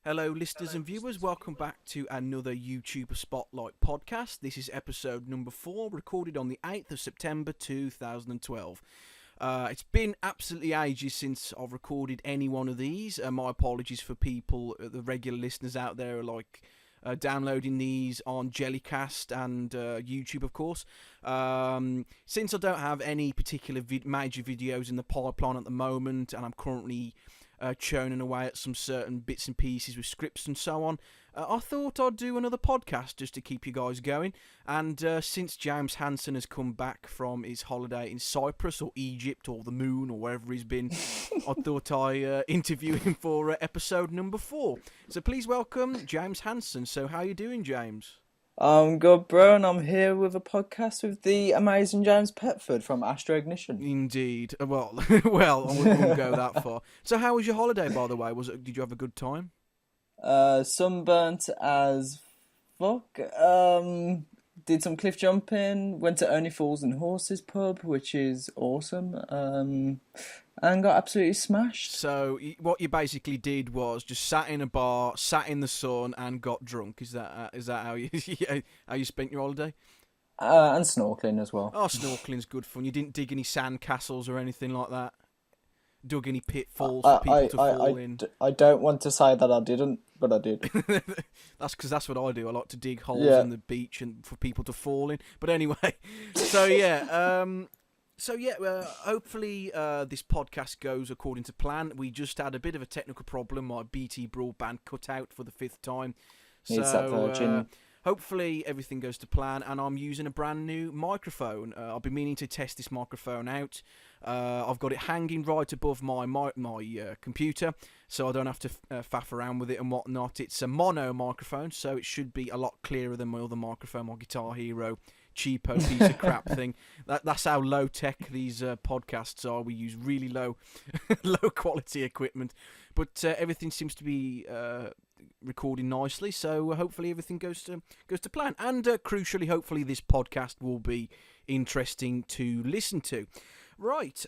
Hello, listeners and viewers. Welcome back to another YouTuber Spotlight podcast. This is episode number 4, recorded on the 8th of September 2012. It's been absolutely ages since I've recorded any one of these. My apologies for people, the regular listeners out there, downloading these on Jellycast and YouTube, of course. Since I don't have any particular major videos in the pipeline at the moment, and I'm currently churning away at some certain bits and pieces with scripts and so on, I thought I'd do another podcast just to keep you guys going. And since Jaymeshanson has come back from his holiday in Cyprus or Egypt or the moon or wherever he's been, I thought I'd interview him for episode number 4. So please welcome Jaymeshanson. So how you doing, James? I'm good, bro, and I'm here with a podcast with the amazing James Petford from Astro. Indeed. Well, I wouldn't go that far. So how was your holiday, by the way? Did you have a good time? Sunburnt as fuck. Did some cliff jumping. Went to Only Fools and Horses pub, which is awesome. And got absolutely smashed. So what you basically did was just sat in a bar, sat in the sun, and got drunk. Is that how you how you spent your holiday? And snorkeling as well. Oh, snorkeling's good fun. You didn't dig any sand castles or anything like that? Dug any pitfalls for people to fall in? I don't want to say that I didn't, but I did. That's because that's what I do. I like to dig holes in the beach and for people to fall in. But anyway, so yeah. Hopefully this podcast goes according to plan. We just had a bit of a technical problem. My BT broadband cut out for the 5th time. So hopefully everything goes to plan, and I'm using a brand new microphone. I've been meaning to test this microphone out. I've got it hanging right above my computer, so I don't have to faff around with it and whatnot. It's a mono microphone, so it should be a lot clearer than my other microphone, my Guitar Hero cheapo piece of crap thing. That's how low tech these podcasts are. We use really low quality equipment, but everything seems to be recording nicely. So hopefully everything goes to plan, and crucially, hopefully this podcast will be interesting to listen to. Right.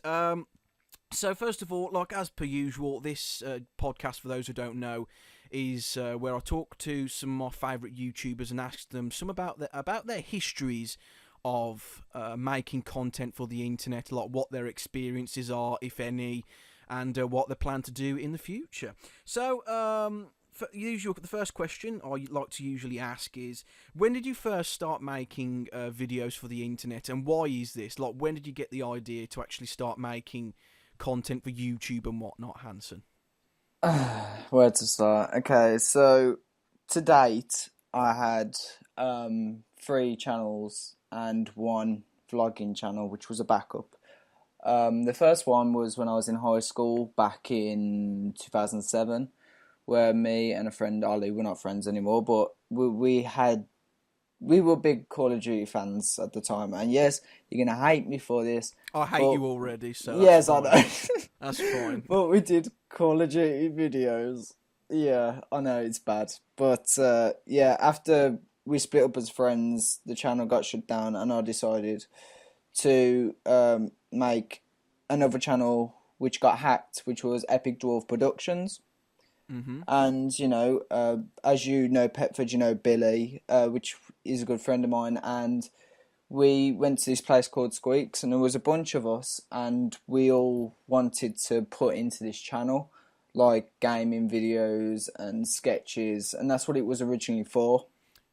So first of all, like as per usual, this podcast, for those who don't know, is where I talk to some of my favourite YouTubers and ask them some about their histories of making content for the internet, like what their experiences are, if any, and what they plan to do in the future. So, the first question I like to usually ask is, when did you first start making videos for the internet, and why is this? Like, when did you get the idea to actually start making content for YouTube and whatnot, Hanson? Where to start? Okay, so to date, I had 3 channels and 1 vlogging channel, which was a backup. The first one was when I was in high school back in 2007, where me and a friend, Ollie, we're not friends anymore, but we were big Call of Duty fans at the time. And yes, you're going to hate me for this. I hate you already, so yes, I know. That's fine. But we did Call of Duty videos. Yeah, I know, it's bad. But after we split up as friends, the channel got shut down, and I decided to make another channel which got hacked, which was Epic Dwarf Productions. Mm-hmm. And, as you know, Petford, you know Billy, which is a good friend of mine, and we went to this place called Squeaks, and there was a bunch of us, and we all wanted to put into this channel, like gaming videos and sketches, and that's what it was originally for.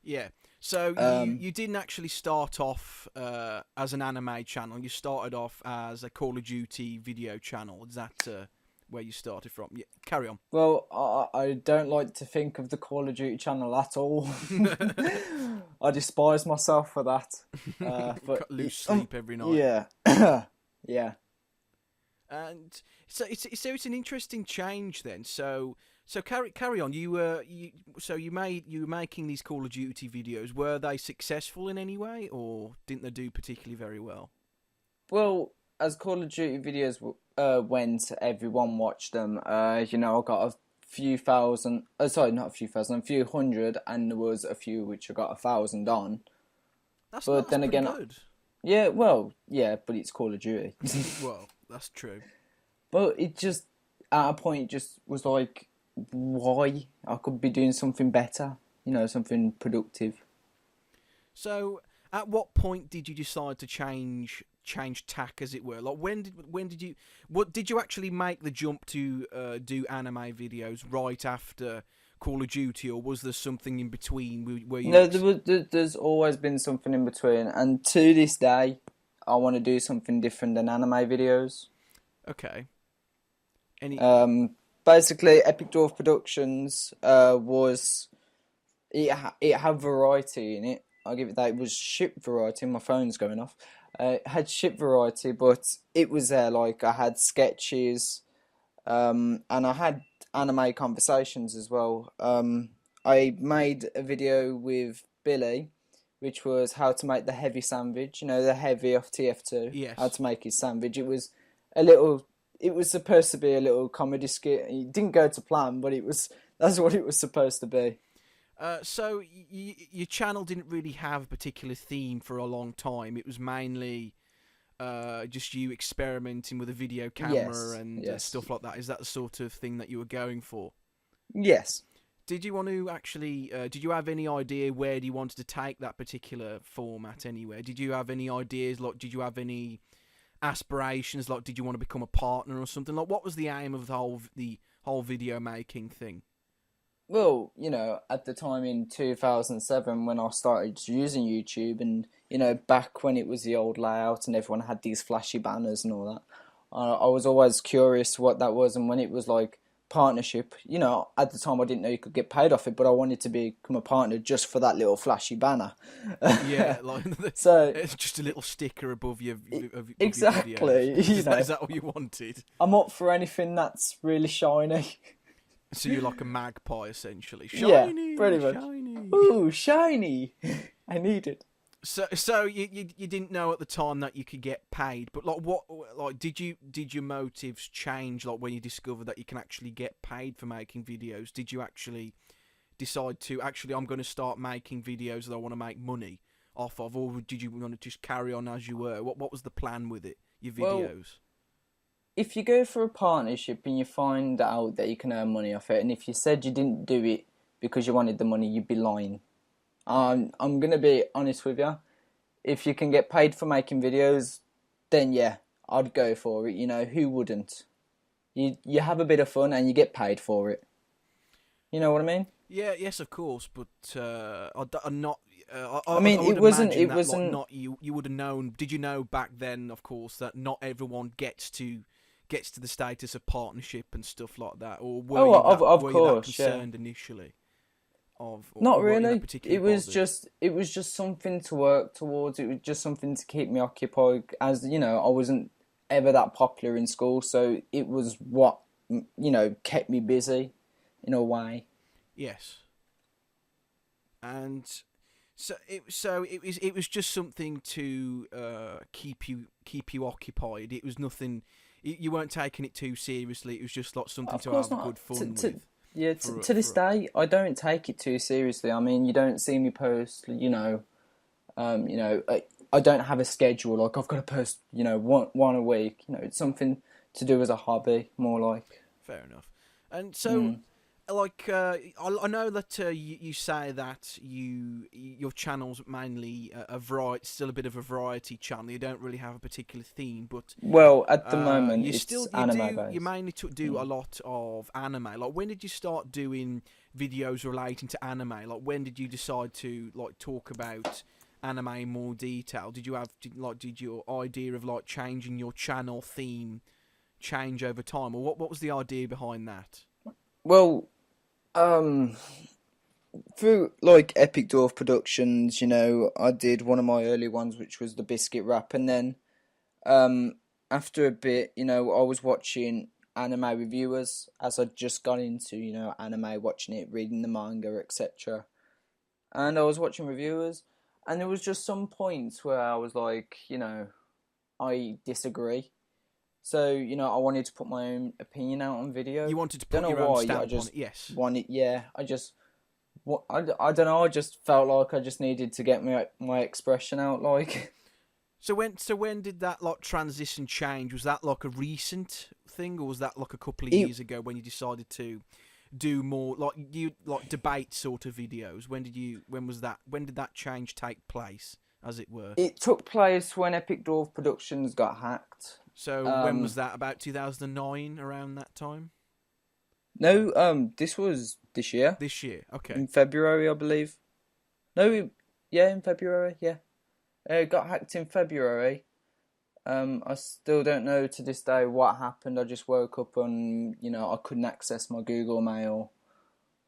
Yeah. So you didn't actually start off as an anime channel. You started off as a Call of Duty video channel. Is that where you started from? Yeah, carry on. Well, I don't like to think of the Call of Duty channel at all. I despise myself for that. But lose sleep every night. Yeah, yeah. And so it's an interesting change then. So carry on. You were making these Call of Duty videos. Were they successful in any way, or didn't they do particularly very well? Well, as Call of Duty videos went, everyone watched them. I got a few thousand. Sorry, not a few thousand. A few hundred, and there was a few which I got 1,000 on. That's then again, good. Yeah, well, yeah, but it's Call of Duty. Well, that's true. But it just, at a point, it just was like, why I could be doing something better, something productive. So, at what point did you decide to change tack, as it were? Like, when did you actually make the jump to do anime videos right after Call of Duty, or was there something in between where you? No, there's always been something in between, and to this day, I want to do something different than anime videos. Okay. Basically, Epic Dwarf Productions was it had variety in it. I'll give it that. It was ship variety. My phone's going off. It had ship variety, but it was there. Like, I had sketches, and I had anime conversations as well. I made a video with Billy, which was how to make the heavy sandwich. The heavy off TF2. Yes. How to make his sandwich. It was a little. It was supposed to be a little comedy skit. It didn't go to plan, but that's what it was supposed to be. So your channel didn't really have a particular theme for a long time. It was mainly just you experimenting with a video camera and stuff like that. Is that the sort of thing that you were going for? Yes. Did you want to actually? Did you have any idea where you wanted to take that particular format anywhere? Did you have any ideas? Like, did you have any aspirations? Like, did you want to become a partner or something? Like, what was the aim of the whole video making thing? Well, at the time in 2007 when I started using YouTube, and back when it was the old layout and everyone had these flashy banners and all that, I was always curious what that was. And when it was like partnership, at the time I didn't know you could get paid off it, but I wanted to become a partner just for that little flashy banner. Yeah, like so it's just a little sticker above your exactly. Your videos. Is that what you wanted? I'm up for anything that's really shiny. So you're like a magpie, essentially. Shiny, yeah, pretty much. Shiny. Ooh, shiny! I need it. So you didn't know at the time that you could get paid, but did your motives change like when you discovered that you can actually get paid for making videos? Did you actually decide to I'm going to start making videos that I want to make money off of, or did you want to just carry on as you were? What was the plan with it? Your videos? Well, if you go for a partnership and you find out that you can earn money off it, and if you said you didn't do it because you wanted the money, you'd be lying. I'm gonna be honest with you. If you can get paid for making videos, then yeah, I'd go for it. Who wouldn't? You have a bit of fun and you get paid for it. You know what I mean? Yeah, yes, of course, but I'm not. I mean, it wasn't. Not you. You would have known. Did you know back then, of course, that not everyone gets to the status of partnership and stuff like that, or were you that concerned initially? Not really. It was just something to work towards. It was just something to keep me occupied. As I wasn't ever that popular in school, so it was what kept me busy in a way. Yes. And so it was just something to keep you occupied. It was nothing. You weren't taking it too seriously. It was just like something to have good fun with. Yeah, to this day, I don't take it too seriously. I mean, you don't see me post, I don't have a schedule, like I've got to post, one a week. It's something to do as a hobby, more like. Fair enough. And so, I know that you say that your channel's mainly still a bit of a variety channel. You don't really have a particular theme, but at the moment anime based. You mainly do a lot of anime. Like, when did you start doing videos relating to anime? Like, when did you decide to talk about anime in more detail? Did your idea of changing your channel theme change over time, or what was the idea behind that? Well, through Epic Dwarf Productions, I did one of my early ones, which was the biscuit wrap, and then after a bit, I was watching anime reviewers as I'd just gone into anime, watching it, reading the manga, etc. And I was watching reviewers, and there was just some points where I was like, I disagree. So, I wanted to put my own opinion out on video. You wanted to put your own stamp on it, yes. I don't know, I just felt like I just needed to get my expression out, like. So when did that transition change? Was that a recent thing, or was that a couple of years ago when you decided to do more like debate sort of videos? When was that? When did that change take place, as it were? It took place when Epic Dwarf Productions got hacked. So when was that? About 2009, around that time? No, this was this year. This year, okay. In February, I believe. No, yeah, in February, yeah. It got hacked in February. I still don't know to this day what happened. I just woke up and, I couldn't access my Google Mail,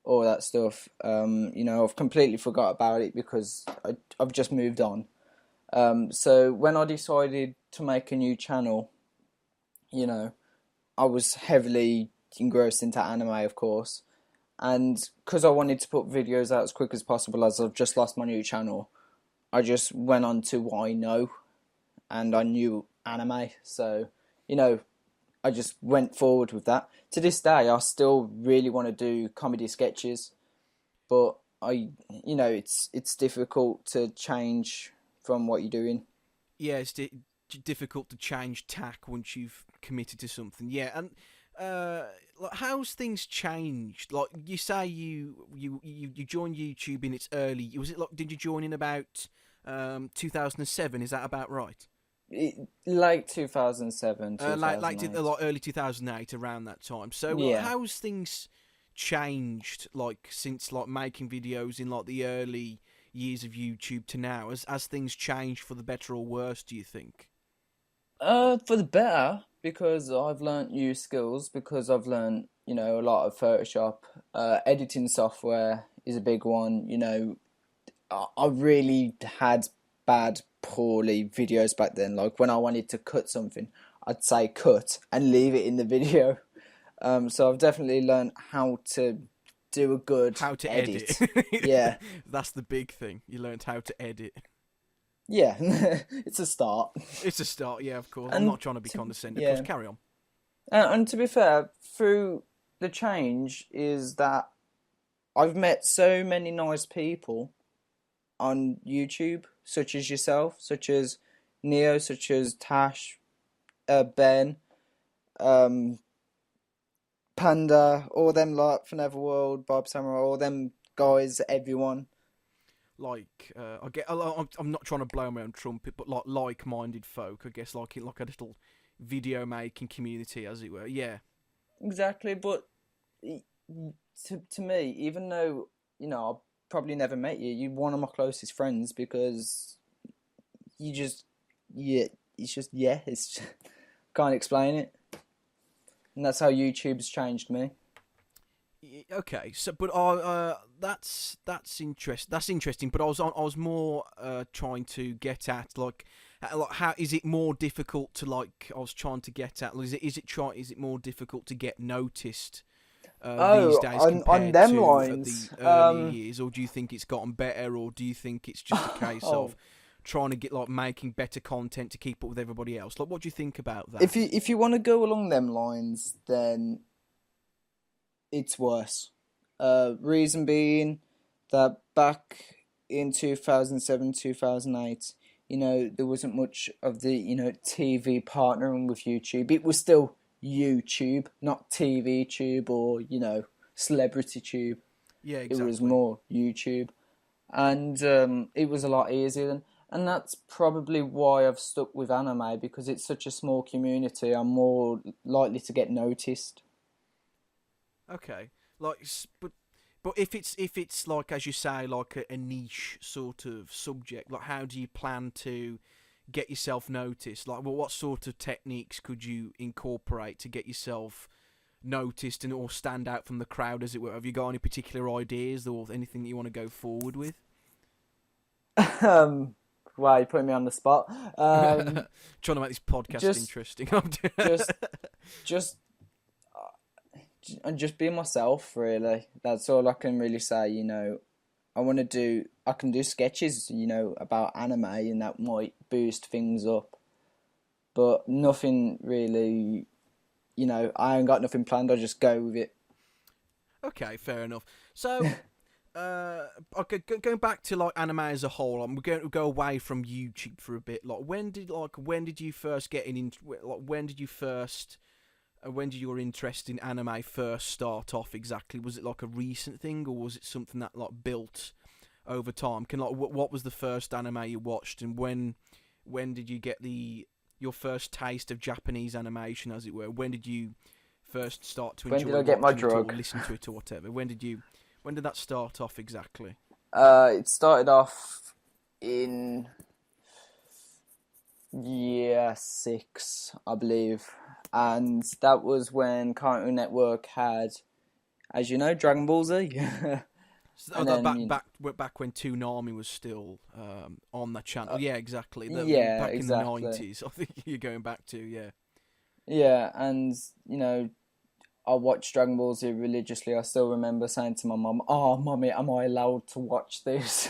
all that stuff. I've completely forgot about it because I've just moved on. So when I decided to make a new channel, I was heavily engrossed into anime, of course. And because I wanted to put videos out as quick as possible, as I've just lost my new channel, I just went on to what I know, and I knew anime. So, I just went forward with that. To this day, I still really want to do comedy sketches, but it's difficult to change from what you're doing. Yeah, it's difficult to change tack once you've committed to something. Yeah, and how's things changed? Like you say, you joined YouTube in its early. Was it did you join in about 2007? Is that about right? Late 2007, early 2008, around that time. So yeah. How's things changed since making videos in the early years of YouTube to now? Has things changed for the better or worse, do you think? For the better, because I've learnt new skills, because I've learnt, a lot of Photoshop. Editing software is a big one. I really had poorly videos back then. Like when I wanted to cut something, I'd say cut and leave it in the video. So I've definitely learned how to do a good edit. Yeah. That's the big thing. You learned how to edit. Yeah, it's a start. It's a start, yeah, of course. I'm not trying to be condescending. Yeah. Of course, carry on. And to be fair, through the change is that I've met so many nice people on YouTube, such as yourself, such as Neo, such as Tash, Ben, Panda, all them like for Neverworld, Bob Samurai, all them guys, everyone. I'm not trying to blow my own trumpet, but like-minded folk, I guess, like a little video making community, as it were. Yeah, exactly. But to me, even though I probably never met you, you're one of my closest friends because it's can't explain it, and that's how YouTube's changed me. Okay, so but that's interesting. That's interesting. But I was more trying to get at how is it more difficult to I was trying to get at is it more difficult to get noticed these days compared on them to lines, the early years, or do you think it's gotten better, or do you think it's just a case of trying to get making better content to keep up with everybody else? What do you think about that? If you want to go along them lines, then it's worse. Reason being that back in 2007, 2008, there wasn't much of the, TV partnering with YouTube. It was still YouTube, not TV tube or, celebrity tube. Yeah, exactly. It was more YouTube. And it was a lot easier. And that's probably why I've stuck with anime, because it's such a small community. I'm more likely to get noticed. Okay, but if it's as you say, a niche sort of subject, how do you plan to get yourself noticed? What sort of techniques could you incorporate to get yourself noticed or stand out from the crowd, as it were? Have you got any particular ideas or anything that you want to go forward with? Wow, you're putting me on the spot. Trying to make this podcast interesting. Just be myself, really. That's all I can really say. I can do sketches, about anime, and that might boost things up. But nothing really, I ain't got nothing planned. I just go with it. Okay, fair enough. So, okay, going back to anime as a whole, we're going to go away from YouTube for a bit. When did you first get into? When did you first when did your interest in anime first start off exactly? Was it like a recent thing, or was it something that like built over time? What was the first anime you watched, and when did you get your first taste of Japanese animation, as it were? When did you first start to enjoy When did I get my watching it drug? or listen to it or whatever? When did that start off exactly? It started off in year 6, I believe, and that was when Cartoon Network had, as you know, Dragon Ball Z. So back when Toonami was still on that channel. Yeah, exactly. Back in the 90s, I think you're going back to, yeah. Yeah, and, I watched Dragon Ball Z religiously. I still remember saying to my mum, "Oh, mummy, am I allowed to watch this?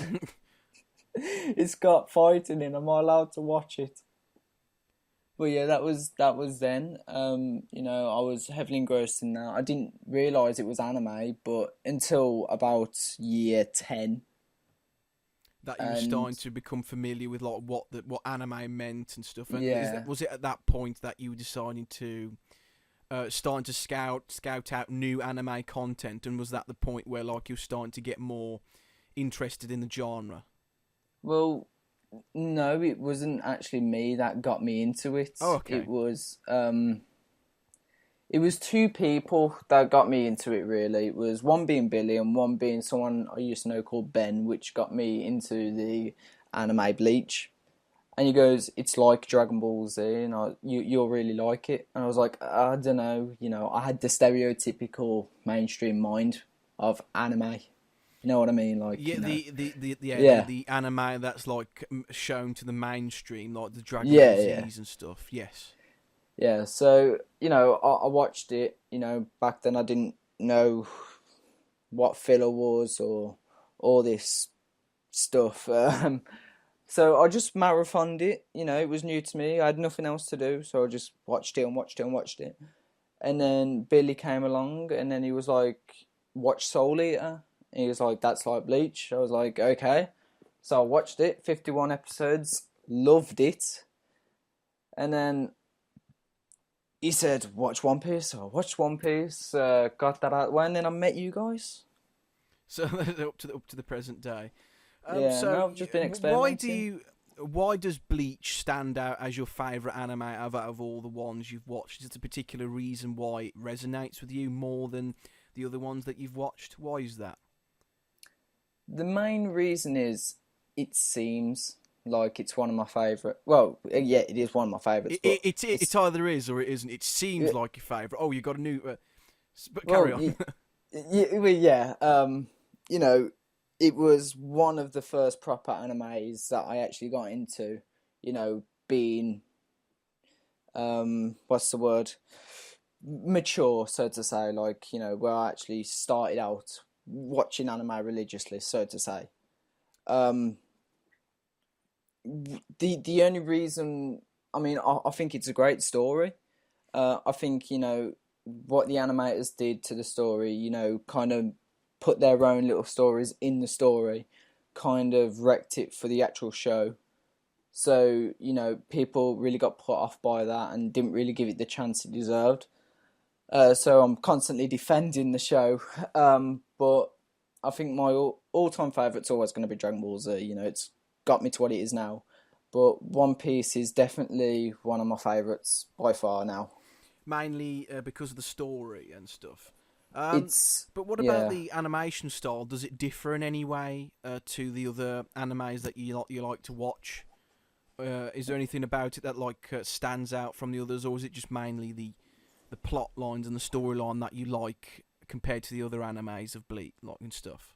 It's got fighting in. Am I allowed to watch it?" But yeah, that was then. I was heavily engrossed in that. I didn't realise it was anime, but until about year 10. That you were starting to become familiar with like what anime meant and stuff. And yeah. was it at that point that you were deciding to starting to scout out new anime content, and was that the point where like you were starting to get more interested in the genre? Well, no, it wasn't actually me that got me into it. Oh, okay. It was two people that got me into it, really. It was one being Billy and one being someone I used to know called Ben, which got me into the anime Bleach. And he goes, "It's like Dragon Ball Z, and you'll really like it." And I was like, "I don't know." I had the stereotypical mainstream mind of anime. You know what I mean? Like, yeah, the anime that's like shown to the mainstream, like the Dragon Ball Z's and stuff. Yes. Yeah. So I watched it. Back then I didn't know what filler was or all this stuff. So I just marathoned it. It was new to me. I had nothing else to do, so I just watched it and watched it and watched it. And then Billy came along, and then he was like, "Watch Soul Eater." And he was like, "That's like Bleach." I was like, "Okay." So I watched it, 51 episodes, loved it. And then he said, "Watch One Piece." So I watched One Piece, got that out of the way, and then I met you guys. So up to the present day. No, I've just been experimenting. Why does Bleach stand out as your favourite anime out of all the ones you've watched? Is it a particular reason why it resonates with you more than the other ones that you've watched? Why is that? The main reason is it seems like it's one of my favourite. Well, yeah, it is one of my favourites. It either is or it isn't. It seems like your favourite. Oh, you got a new. But carry on. It was one of the first proper animes that I actually got into. Being what's the word? Mature, so to say. Like, where I actually started out watching anime religiously, so to say. The only reason, I think it's a great story. I think what the animators did to the story, kind of put their own little stories in the story, kind of wrecked it for the actual show. So people really got put off by that and didn't really give it the chance it deserved. So I'm constantly defending the show, but I think my all-time favourite's always going to be Dragon Ball Z. It's got me to what it is now. But One Piece is definitely one of my favourites by far now. Mainly because of the story and stuff. But what about the animation style? Does it differ in any way to the other animes that you like to watch? Is there anything about it that stands out from the others, or is it just mainly the plot lines and the storyline that you like compared to the other animes of Bleach and stuff?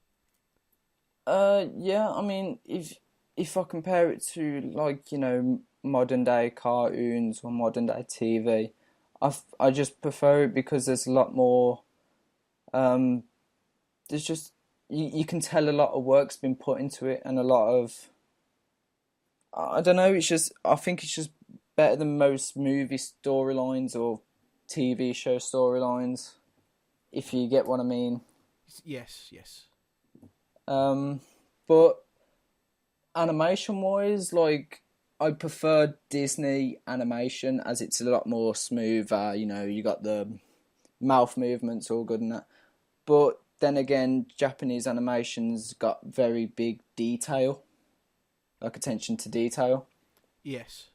If I compare it to modern day cartoons or modern day TV, I just prefer it because there's a lot more. There's just you can tell a lot of work's been put into it, and a lot of, I don't know. I think it's just better than most movie storylines or TV show storylines, if you get what I mean. Yes. But animation wise, I prefer Disney animation as it's a lot more smoother. You know, you got the mouth movements all good and that. But then again, Japanese animations got very big detail, like attention to detail. Yes.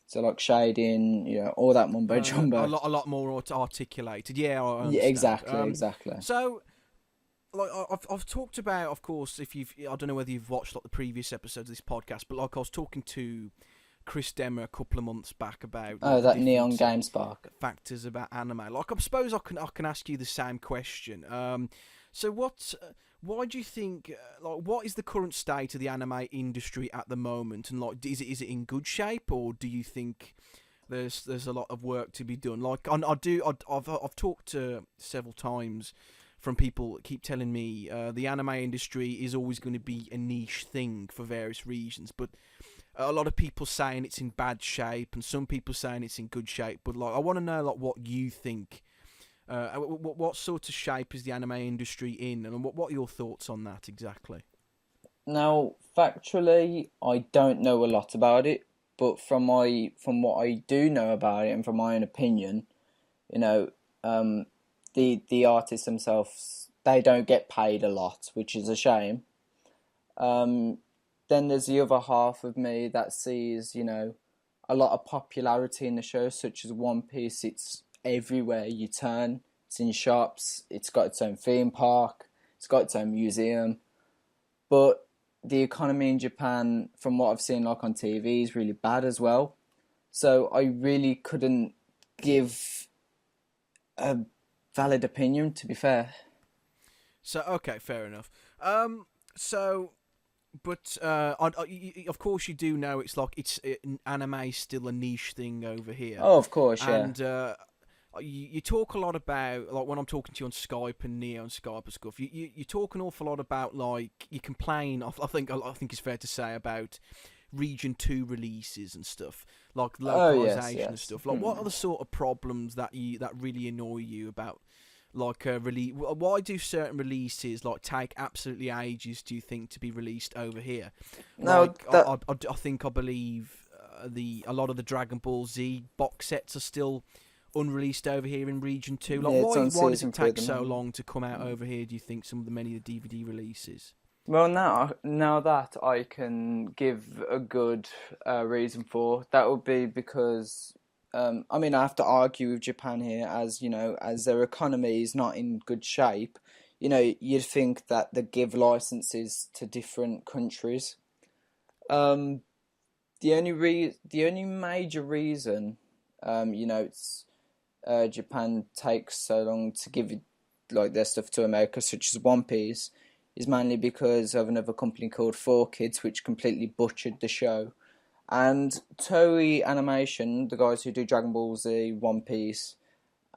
So like shading, you know, all that mumbo jumbo. A lot more articulated. Yeah, I understand. Yeah, exactly. So, like I've talked about, of course, I don't know whether you've watched like the previous episodes of this podcast, but like I was talking to Chris Demmer a couple of months back about that Neon Game Spark factors about anime. Like I suppose I can ask you the same question. So why do you think what is the current state of the anime industry at the moment, and like is it in good shape, or do you think there's a lot of work to be done? Like I've talked to several times from people that keep telling me the anime industry is always going to be a niche thing for various reasons, but a lot of people saying it's in bad shape, and some people saying it's in good shape. But like, I want to know like what you think. What sort of shape is the anime industry in, and what are your thoughts on that exactly? Now, factually, I don't know a lot about it, but from what I do know about it, and from my own opinion, you know, the artists themselves, they don't get paid a lot, which is a shame. Then there's the other half of me that sees, you know, a lot of popularity in the show, such as One Piece. It's everywhere you turn. It's in shops. It's got its own theme park. It's got its own museum. But the economy in Japan, from what I've seen like on TV, is really bad as well. So I really couldn't give a valid opinion, to be fair. So okay, fair enough. But of course you do know anime still a niche thing over here. Oh, of course, yeah. And you talk a lot about, like when I'm talking to you on Skype and Neo on Skype and stuff. You talk an awful lot about, like, you complain. I think it's fair to say about Region 2 releases and stuff, like localization and stuff. Like, what are the sort of problems that really annoy you about? Like why do certain releases like take absolutely ages, do you think, to be released over here? No, I believe a lot of the Dragon Ball Z box sets are still unreleased over here in Region 2. Like, why does it take so long to come out over here, do you think, many of the DVD releases? Well, now that I can give a good reason for, that would be because I mean, I have to argue with Japan here, as you know, as their economy is not in good shape. You know, you'd think that they give licenses to different countries. The only major reason, you know, it's Japan takes so long to give like their stuff to America, such as One Piece, is mainly because of another company called 4Kids, which completely butchered the show. And Toei Animation, the guys who do Dragon Ball Z, One Piece,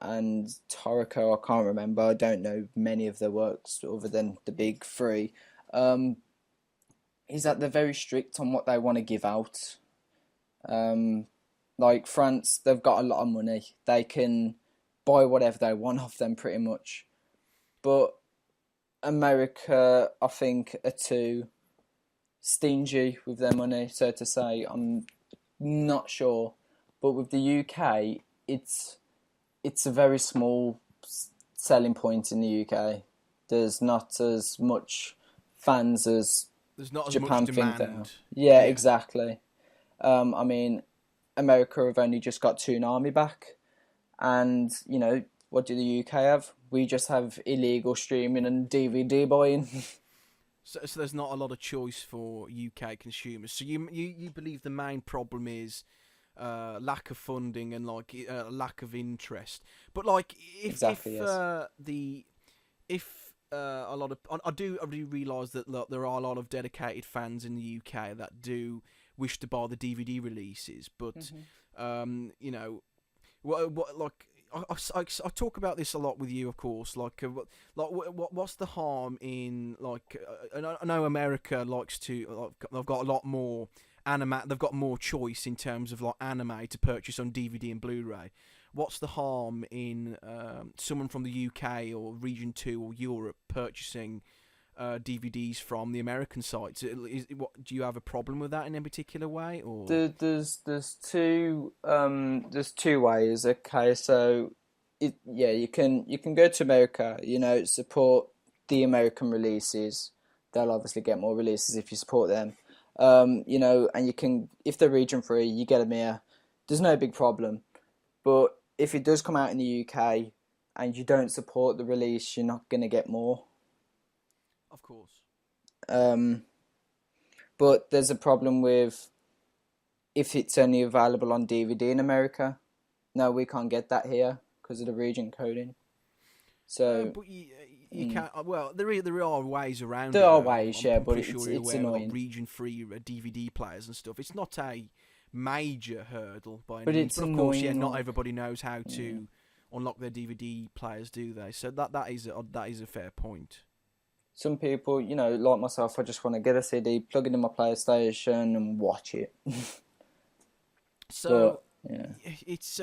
and Toriko, I can't remember. I don't know many of their works other than the big three. Is that they're very strict on what they want to give out. Like France, they've got a lot of money. They can buy whatever they want off them pretty much. But America, I think, are too stingy with their money, so to say. I'm not sure, but with the UK, it's a very small selling point in the UK. There's not as much fans as Japan think there are. Yeah, exactly. I mean, America have only just got Toonami back, and you know, what do the UK have? We just have illegal streaming and DVD buying. So there's not a lot of choice for UK consumers. So you believe the main problem is lack of funding and like lack of interest. But like if a lot of I do realise that there are a lot of dedicated fans in the UK that do wish to buy the DVD releases, but you know, what like. I talk about this a lot with you, of course. Like what's the harm in like? I know America likes to. They've got a lot more anime. They've got more choice in terms of like anime to purchase on DVD and Blu-ray. What's the harm in someone from the UK or Region 2 or Europe purchasing DVDs from the American sites. Do you have a problem with that in a particular way, or there's two ways. Okay, so you can go to America, support the American releases. They'll obviously get more releases if you support them. And you can, if they're region free, you get them here. There's no big problem. But if it does come out in the UK and you don't support the release, you're not going to get more. Of course. But there's a problem with if it's only available on DVD in America. No, we can't get that here because of the region coding. So, but you can't. Well, there are ways around. There are ways, I'm but pretty sure it's annoying. Like region-free DVD players and stuff. It's not a major hurdle by any but means. It's but of course, annoying, not everybody knows how to unlock their DVD players, do they? So that is a fair point. Some people, like myself, I just want to get a CD, plug it in my PlayStation, and watch it. So. But, yeah. It's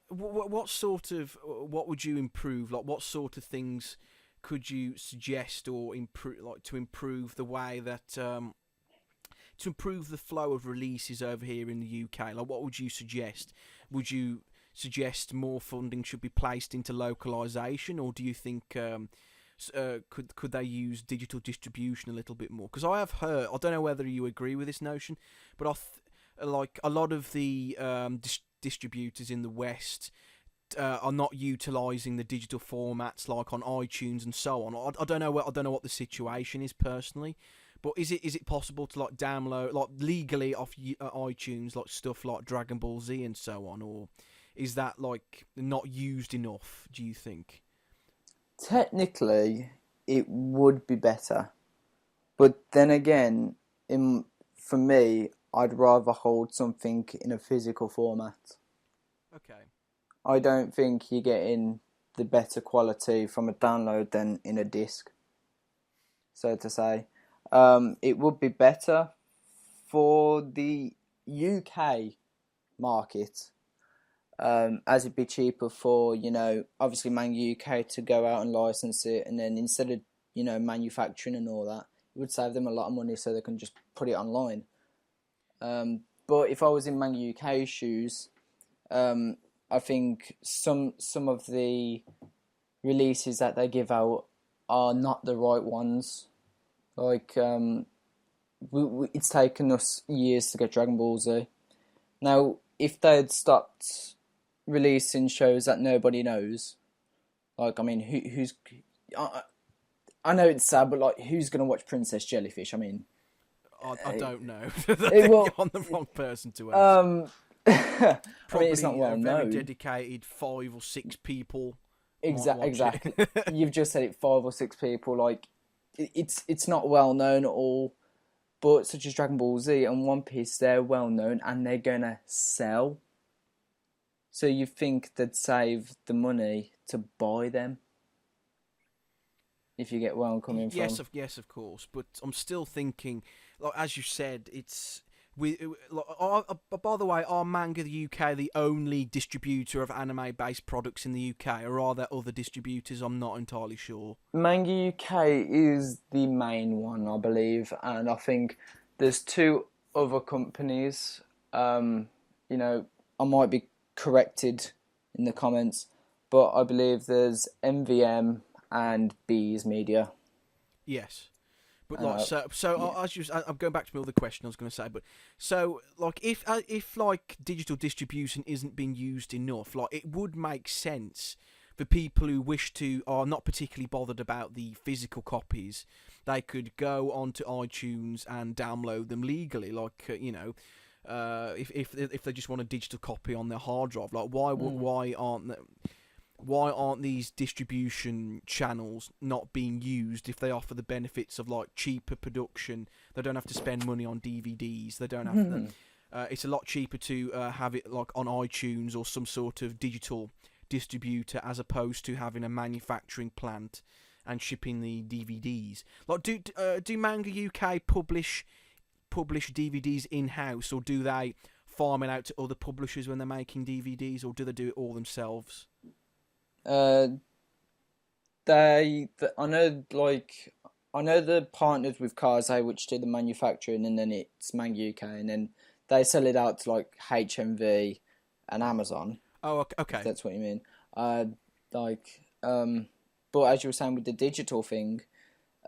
what would you improve? Like, what sort of things could you suggest or improve, like to improve the way that to improve the flow of releases over here in the UK? Like, what would you suggest? Would you suggest more funding should be placed into localization, or do you think could they use digital distribution a little bit more? Because I have heard, I don't know whether you agree with this notion, but like a lot of the distributors in the West are not utilising the digital formats like on iTunes and so on. I don't know what the situation is personally, but is it possible to like download like legally off iTunes like stuff like Dragon Ball Z and so on, or is that like not used enough? Do you think? Technically, it would be better, but then again, for me, I'd rather hold something in a physical format. Okay. I don't think you're getting the better quality from a download than in a disc, so to say. It would be better for the UK market, as it'd be cheaper for, obviously Manga UK to go out and license it, and then instead of, manufacturing and all that, it would save them a lot of money so they can just put it online. But if I was in Manga UK's shoes, I think some of the releases that they give out are not the right ones. Like, it's taken us years to get Dragon Ball Z. Now, if they'd stopped releasing shows that nobody knows, like, I mean, who's... I know it's sad, but, like, who's going to watch Princess Jellyfish? I mean... I don't know. You're on the wrong person to ask. Probably it's not well known. Very dedicated 5 or 6 people. Exactly. You've just said it. 5 or 6 people. Like, it's not well known at all. But such as Dragon Ball Z and One Piece, they're well known and they're gonna sell. So you think they'd save the money to buy them? If you get where I'm coming from. Yes, of course. But I'm still thinking, like as you said, it's by the way, are Manga the UK the only distributor of anime-based products in the UK, or are there other distributors? I'm not entirely sure. Manga UK is the main one, I believe, and I think there's 2 other companies. I might be corrected in the comments, but I believe there's MVM and Bees Media. Yes. But I'm going back to my other question I was going to say. But so, like, if like digital distribution isn't being used enough, like it would make sense for people who are not particularly bothered about the physical copies. They could go onto iTunes and download them legally, like if they just want a digital copy on their hard drive. Like, why aren't these distribution channels not being used if they offer the benefits of like cheaper production? They don't have to spend money on DVDs. They don't have to. It's a lot cheaper to have it like on iTunes or some sort of digital distributor as opposed to having a manufacturing plant and shipping the DVDs. Like, do Manga UK publish DVDs in house, or do they farm it out to other publishers when they're making DVDs, or do they do it all themselves? I know, like, I know they're partnered with Kaze, which do the manufacturing, and then it's Mang UK, and then they sell it out to like HMV and Amazon. Oh, If okay. that's what you mean. Uh, like, but as you were saying with the digital thing,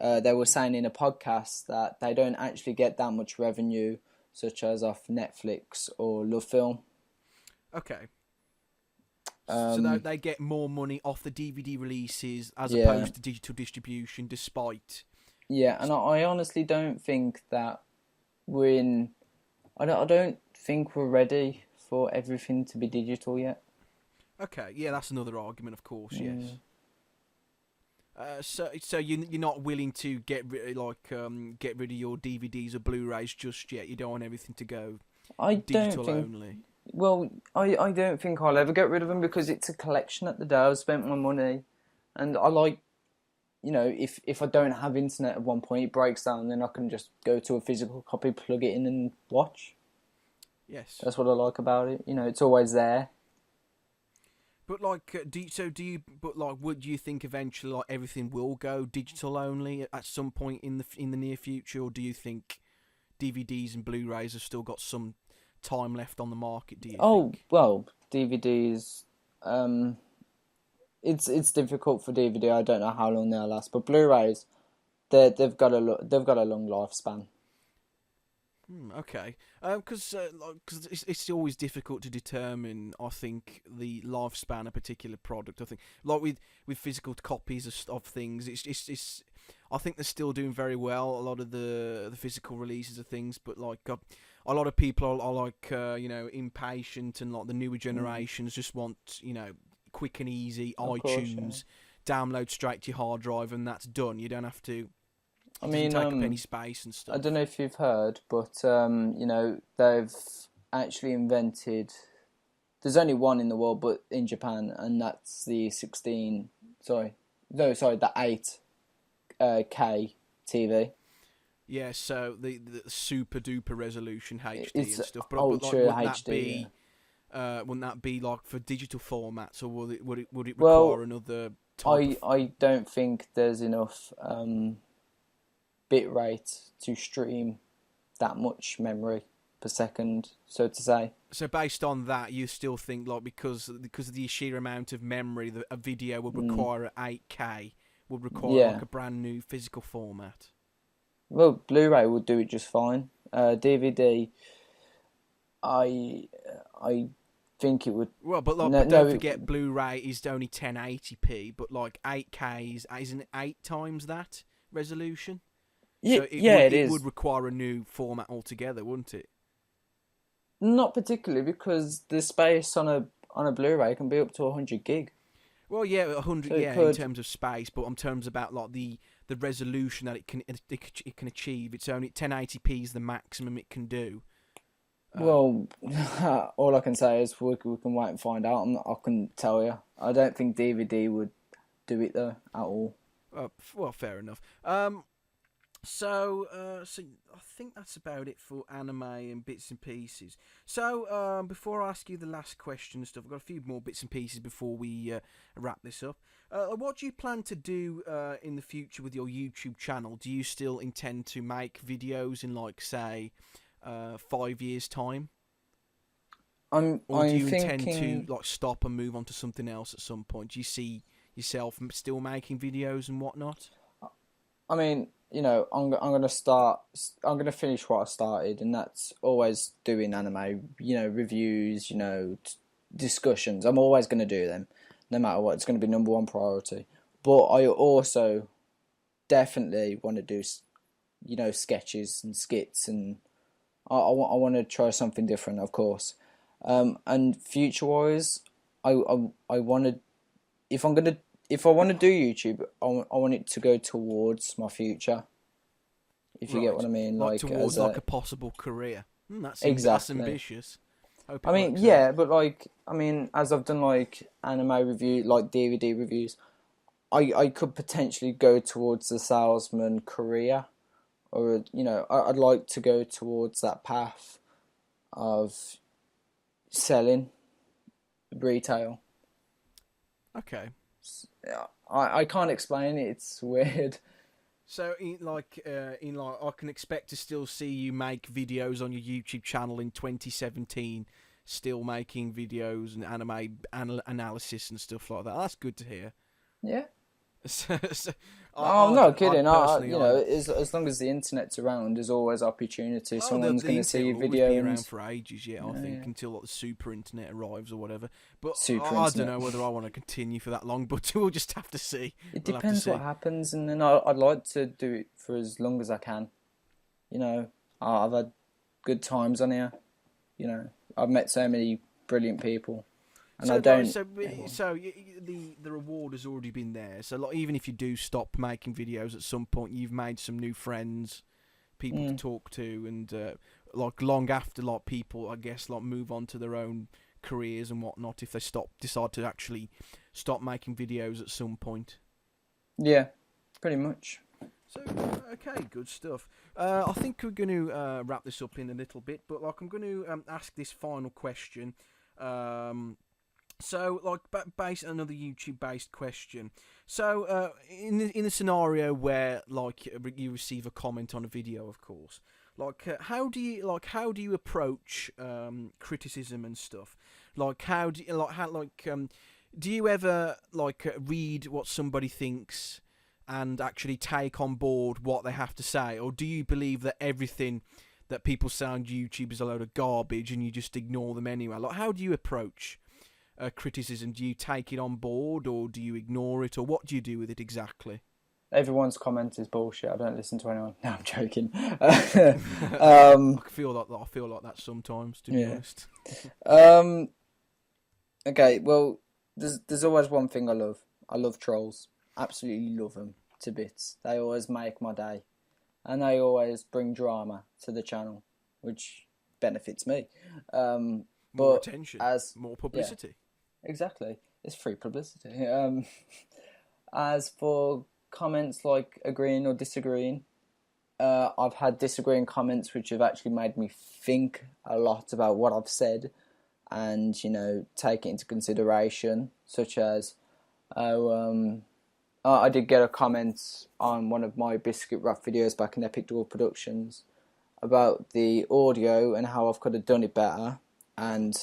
they were saying in a podcast that they don't actually get that much revenue, such as off Netflix or Love Film. Okay. So Um, they get more money off the DVD releases as yeah, opposed to digital distribution, despite. yeah, and I honestly don't think that we're in. I don't think we're ready for everything to be digital yet. Okay, yeah, that's another argument, of course. Yeah. Yes. So you're not willing to get rid of your DVDs or Blu-rays just yet. You don't want everything to go I don't digital think. only. Well, I don't think I'll ever get rid of them because it's a collection at the day. I've spent my money, and I like, if I don't have internet at one point, it breaks down, then I can just go to a physical copy, plug it in, and watch. Yes. That's what I like about it. It's always there. But would you think eventually like everything will go digital only at some point in the near future, or do you think DVDs and Blu-rays have still got some time left on the market? Do you think? Well, DVDs. It's difficult for DVD. I don't know how long they'll last, but Blu-rays, they've got a long lifespan. Okay, because it's always difficult to determine. I think the lifespan of a particular product. I think like with physical copies of things, it's I think they're still doing very well. A lot of the physical releases of things, but like a lot of people are like impatient, and like the newer generations just want quick and easy Of course, yeah. iTunes download straight to your hard drive, and that's done. You don't have to. I It doesn't mean, take up any space and I stuff. don't know if you've heard, but they've actually invented. There's only one in the world, but in Japan, and that's the 16. Sorry, no, sorry, the 8K TV. Yeah, so the super duper resolution HD It's and stuff, but like Ultra HD. wouldn't that be like for digital formats, or would it Well, require another type I of? I don't think there's enough bit rate to stream that much memory per second, so to say. So based on that, you still think like because of the sheer amount of memory that a video would require at 8K would require like Yeah. a brand new physical format. Well, Blu-ray would do it just fine. DVD, I think it would. Well, but like, No, but don't no. forget, Blu-ray is only 1080p, but like 8K isn't it 8 times that resolution? So Yeah, it it is. would require a new format altogether, wouldn't it? Not particularly because the space on a Blu-ray can be up to 100 gig. Well, yeah, 100, So it yeah, in could. terms of space, but in terms about like the resolution that it can achieve, it's only 1080p is the maximum it can do. Well, all I can say is we can wait and find out. I couldn't tell you. I don't think DVD would do it though at all. Well, fair enough. So I think that's about it for anime and bits and pieces. So, before I ask you the last question and stuff, I've got a few more bits and pieces before we wrap this up. What do you plan to do in the future with your YouTube channel? Do you still intend to make videos in, like, say, 5 years' time? I'm Or do you intend thinking. to, like, stop and move on to something else at some point? Do you see yourself still making videos and whatnot? I mean, I'm gonna start. I'm gonna finish what I started, and that's always doing anime. Reviews. Discussions. I'm always gonna do them, no matter what. It's gonna be number one priority. But I also definitely want to do, sketches and skits, and I want to try something different, of course. And future wise, I want to. If I'm gonna if I want to do YouTube, I want it to go towards my future. If you get what Right, I mean, like like towards as like a a possible career. That's exactly. ambitious. Hope I it mean, works out. yeah, but like, as I've done like anime review, like DVD reviews, I could potentially go towards the salesman career, or I'd like to go towards that path of selling retail. Okay. Yeah, I can't explain it. It's weird. So, I can expect to still see you make videos on your YouTube channel in 2017, still making videos and analysis and stuff like that. That's good to hear. Yeah. so, I'm not kidding. As long as the internet's around, there's always opportunity. Someone's going to see your video. Will be around for ages, I think, until like the super internet arrives or whatever. But I don't know whether I want to continue for that long. But we'll just have to see. It depends what happens, and then I'd like to do it for as long as I can. I've had good times on here. I've met so many brilliant people. And so the reward has already been there. So like, even if you do stop making videos at some point, you've made some new friends, people to talk to, and like long after like people, I guess, like move on to their own careers and whatnot if they decide to actually stop making videos at some point. Yeah, pretty much. So okay, good stuff. I think we're going to wrap this up in a little bit, but like I'm going to ask this final question. So, like, another YouTube-based question. So, in a scenario where, like, you receive a comment on a video, of course, like, how do you approach criticism and stuff? Like, do you ever read what somebody thinks and actually take on board what they have to say, or do you believe that everything that people say on YouTube is a load of garbage and you just ignore them anyway? Like, how do you approach criticism? Do you take it on board, or do you ignore it, or what do you do with it exactly? Everyone's comment is bullshit. I don't listen to anyone. No, I'm joking. I feel like that sometimes, to be honest. Okay, well, there's always one thing I love. I love trolls. Absolutely love them to bits. They always make my day, and they always bring drama to the channel, which benefits me. More attention, more publicity. Yeah, exactly, it's free publicity. As for comments like agreeing or disagreeing, I've had disagreeing comments which have actually made me think a lot about what I've said, and take it into consideration. Such as, I did get a comment on one of my biscuit wrap videos back in Epic Dwarf Productions about the audio and how I could have done it better. And,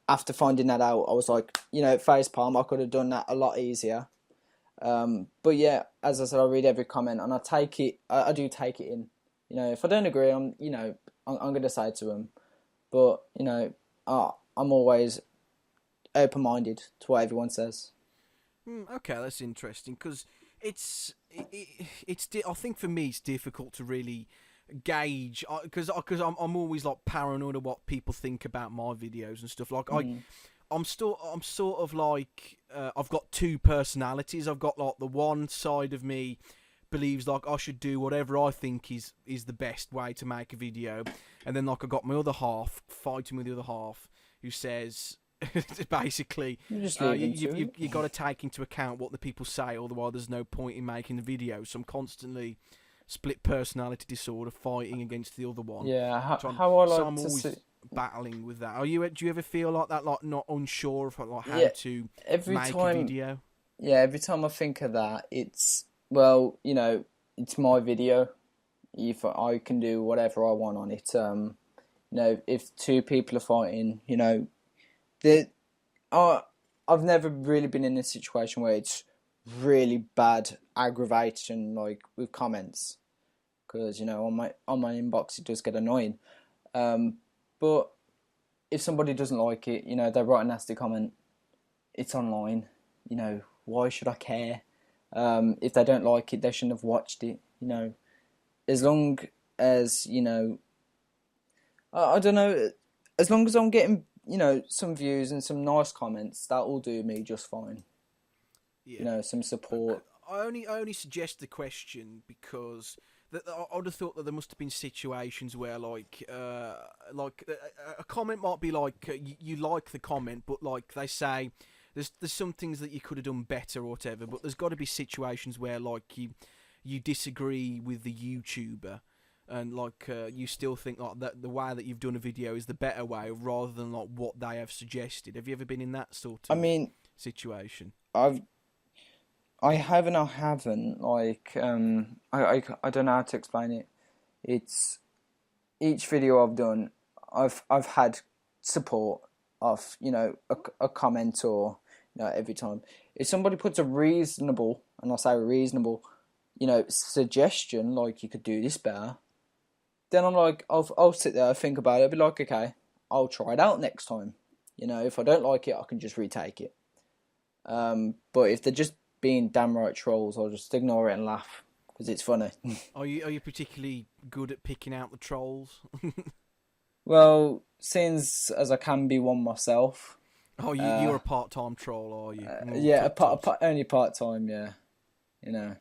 after finding that out, I was like, facepalm, I could have done that a lot easier. But yeah, as I said, I read every comment and I do take it in. If I don't agree, I'm going to say it to them. But, I'm always open-minded to what everyone says. Okay, that's interesting, because I think for me it's difficult to really gauge, because I'm always like paranoid of what people think about my videos and stuff. Like I'm sort of like I've got two personalities. I've got like the one side of me believes like I should do whatever I think is the best way to make a video, and then like I got my other half fighting with the other half who says basically you got to take into account what the people say, otherwise there's no point in making the video. So I'm constantly split personality disorder, fighting against the other one. Yeah, I'm always battling with that. Do you ever feel like that, like not unsure of like how to make a video? Yeah, every time I think of that, it's it's my video. If I can do whatever I want on it, if two people are fighting, I've never really been in a situation where it's really bad aggravation, like with comments, because on my inbox it does get annoying. But if somebody doesn't like it, they write a nasty comment. It's online. Why should I care? If they don't like it, they shouldn't have watched it. As long as I don't know. As long as I'm getting some views and some nice comments, that will do me just fine. Yeah. Some support. I only suggest the question because I would have thought that there must have been situations where like a comment might be like you like the comment, but like they say there's some things that you could have done better or whatever. But there's got to be situations where like you disagree with the YouTuber, and like you still think like that the way that you've done a video is the better way rather than like what they have suggested. Have you ever been in that sort of situation? I have and I haven't. Like, I don't know how to explain it. It's each video I've done, I've had support of, you know, a comment or, you know, every time. If somebody puts a reasonable, and I say reasonable, you know, suggestion, like you could do this better, then I'm like, I'll sit there, think about it, be like, okay, I'll try it out next time. You know, if I don't like it, I can just retake it. But if they're just being damn right trolls, I'll just ignore it and laugh because it's funny. Are you particularly good at picking out the trolls? Well, since as I can be one myself. Oh, you're a part-time troll, are you? Yeah, only part-time. Yeah, you know,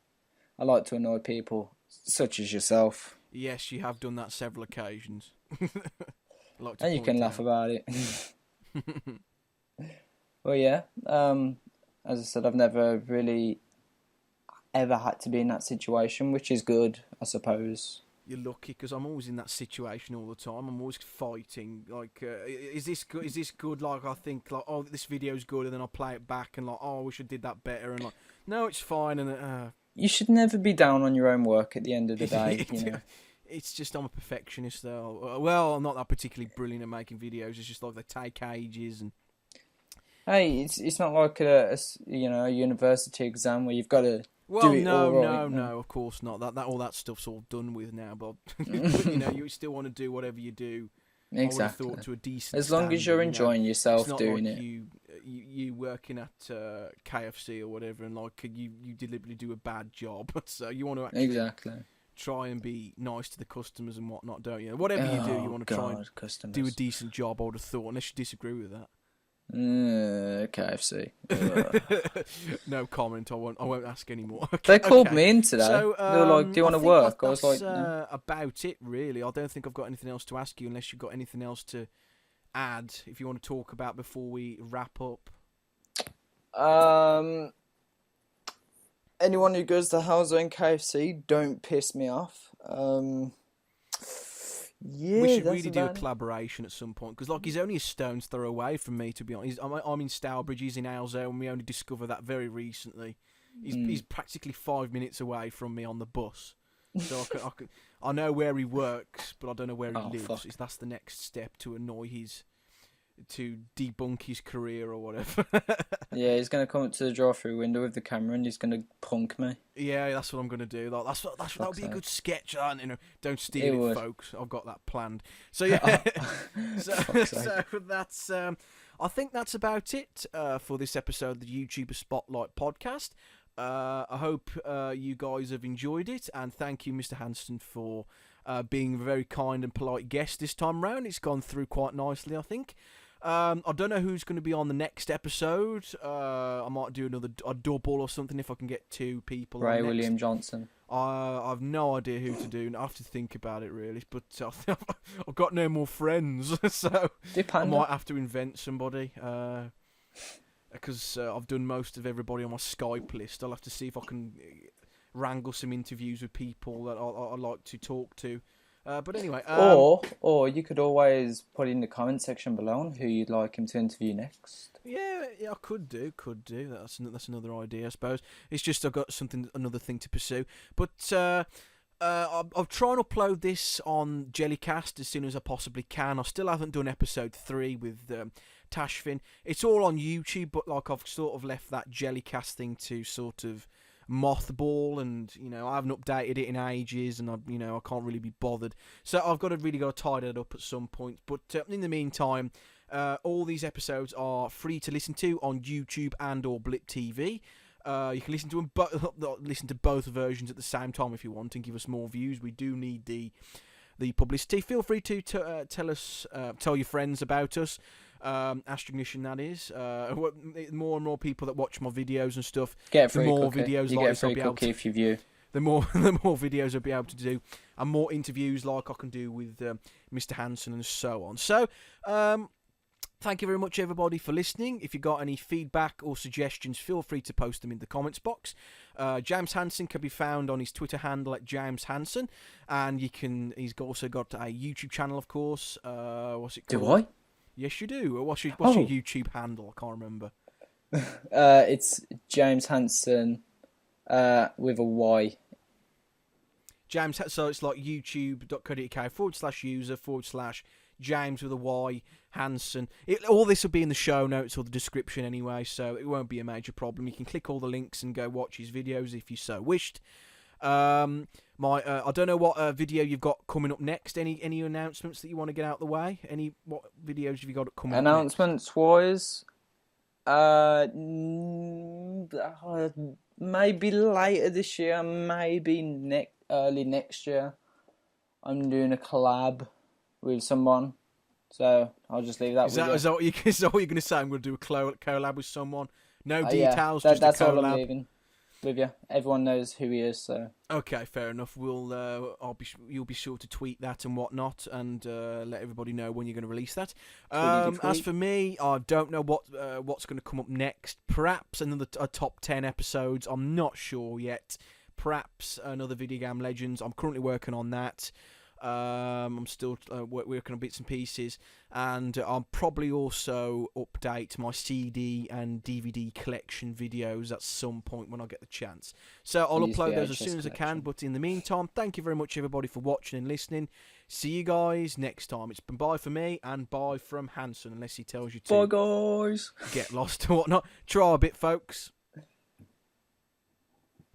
I like to annoy people such as yourself. Yes, you have done that several occasions. Like and you can laugh about it. Well, yeah. As I said, I've never really ever had to be in that situation, which is good, I suppose. You're lucky, because I'm always in that situation all the time. I'm always fighting. Like, is this good? Is this good? Like, I think, like, oh, this video's good, and then I'll play it back, and like, oh, I wish I did that better, and like, no, it's fine, and you should never be down on your own work at the end of the day. You know, it's just I'm a perfectionist, though. Well, I'm not that particularly brilliant at making videos. It's just like they take ages, and hey, it's not like a university exam where you've got to. Well, no, of course not. That all that stuff's all done with now, but you know, you still want to do whatever you do. Exactly. I would have thought to a decent as long as you're enjoying yourself doing like it. You working at KFC or whatever, and like you deliberately do a bad job, so you want to actually try and be nice to the customers and whatnot, don't you? Whatever you do, you want to try and do a decent job. I would have thought, unless you disagree with that. KFC. No comment. I won't ask anymore. They called me in today. So, they were like, "Do you want to work?" I was like, about it, really. I don't think I've got anything else to ask you, unless you've got anything else to add. If you want to talk about before we wrap up. Anyone who goes to Howzone KFC, don't piss me off. Yeah, we should really do a collaboration at some point, because like he's only a stone's throw away from me, to be honest. I'm in Stourbridge, he's in Alzo, and we only discovered that very recently. He's practically 5 minutes away from me on the bus, so I know where he works, but I don't know where he lives. That's the next step to debunk his career or whatever. Yeah, he's gonna come up to the drive-through window with the camera and he's gonna punk me. Yeah, that's what I'm gonna do. That would be a good sketch. You know, don't steal it, folks. I've got that planned. So yeah, so that's. I think that's about it for this episode of the YouTuber Spotlight podcast. I hope you guys have enjoyed it, and thank you, Mr. Hanson, for being a very kind and polite guest this time round. It's gone through quite nicely, I think. I don't know who's going to be on the next episode. I might do a double or something if I can get two people. Ray William Johnson. I've no idea who to do. I have to think about it, really. But I've got no more friends, so I might have to invent somebody. Because I've done most of everybody on my Skype list. I'll have to see if I can wrangle some interviews with people that I like to talk to. But anyway, or you could always put in the comment section below on who you'd like him to interview next. Yeah, I could do. That's another idea, I suppose. It's just I've got another thing to pursue. But I'll try and upload this on Jellycast as soon as I possibly can. I still haven't done episode 3 with Tashfin. It's all on YouTube, but like I've sort of left that Jellycast thing to sort of mothball, and you know I haven't updated it in ages, and I can't really be bothered, so I've got to tidy it up at some point. But in the meantime, all these episodes are free to listen to on YouTube and or Blip TV. You can listen to them listen to both versions at the same time if you want, and give us more views. We do need the publicity. Feel free to tell your friends about us. Astrognition, that is. More and more people that watch my videos and stuff. Get a free more cookie. videos you like get a this free I'll be able cookie to, if you view. The more videos I'll be able to do, and more interviews like I can do with Mr. Hanson and so on. So, thank you very much, everybody, for listening. If you got any feedback or suggestions, feel free to post them in the comments box. James Hanson can be found on his Twitter handle at Jaymeshanson, and he's also got a YouTube channel, of course. What's it called? Do I? Yes, you do. What's your YouTube handle? I can't remember. It's James Hanson with a Y. James, so it's like youtube.co.uk/user/James with a Y, Hanson. All this will be in the show notes or the description anyway, so it won't be a major problem. You can click all the links and go watch his videos if you so wished. I don't know what video you've got coming up next. Any announcements that you want to get out of the way? What videos have you got coming up next? Announcements wise, maybe later this year, maybe early next year. I'm doing a collab with someone, so I'll just leave that with you. Is that what you're going to say? I'm going to do a collab with someone. No details, just that's a collab. all I'm leaving with you. Everyone knows who he is, so. Okay, fair enough. You'll be sure to tweet that and whatnot, and let everybody know when you're going to release that. As for me, I don't know what's going to come up next. Perhaps another top 10 episodes. I'm not sure yet. Perhaps another Video Game Legends. I'm currently working on that. I'm still working on bits and pieces, and I'll probably also update my CD and DVD collection videos at some point when I get the chance. So I'll upload those as soon as I can, but in the meantime, thank you very much everybody for watching and listening. See you guys next time. It's been bye from me and bye from Hanson, unless he tells you to. Bye guys. Get lost or whatnot. Try a bit, folks.